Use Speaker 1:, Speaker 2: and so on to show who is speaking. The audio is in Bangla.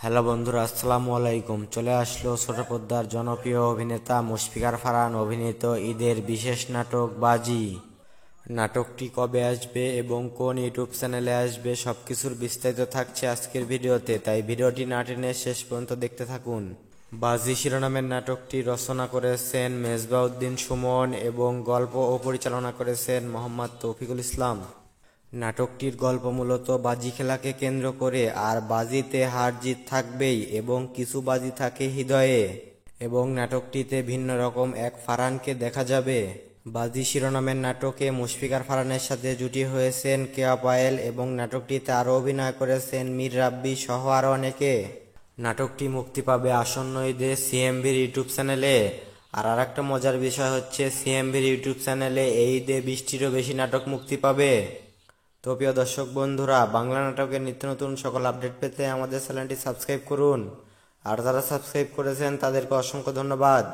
Speaker 1: হ্যালো বন্ধুরা, আসসালামু আলাইকুম। চলে আসলো ছোট পর্দার জনপ্রিয় অভিনেতা মুশফিকার ফারহান অভিনীত ঈদের বিশেষ নাটক বাজি। নাটকটি কবে আসবে এবং কোন ইউটিউব চ্যানেলে আসবে সবকিছুর বিস্তারিত থাকছে আজকের ভিডিওতে, তাই ভিডিওটি না টেনে শেষ পর্যন্ত দেখতে থাকুন। বাজি শিরোনামের নাটকটি রচনা করেছেন মেজবাউদ্দিন সুমন এবং গল্প ও পরিচালনা করেছেন মোহাম্মদ তৌফিকুল ইসলাম। নাটকটির গল্প মূলত বাজি খেলাকে কেন্দ্র করে, আর বাজিতে হার জিত থাকবেই এবং কিছু বাজি থাকে হৃদয়ে। এবং নাটকটিতে ভিন্ন রকম এক ফারহানকে দেখা যাবে। বাজি শিরোনামের নাটকে মুশফিকার ফারহানের সাথে জুটি হয়েছেন কেয়া পায়েল এবং নাটকটিতে আরও অভিনয় করেছেন মীর রাব্বি সহ আরও অনেকে। নাটকটি মুক্তি পাবে আসন্ন ঈদে সিএমভির ইউটিউব চ্যানেলে। আর আরেকটা মজার বিষয় হচ্ছে, সিএমভির ইউটিউব চ্যানেলে এই ঈদে 20টিরও বেশি নাটক মুক্তি পাবে। তো প্রিয় দর্শক বন্ধুরা, বাংলা নাটকের নিত্য নতুন সকল আপডেট পেতে আমাদের চ্যানেলটি সাবস্ক্রাইব করুন। আর যারা সাবস্ক্রাইব করেছেন তাদেরকে অসংখ্য ধন্যবাদ।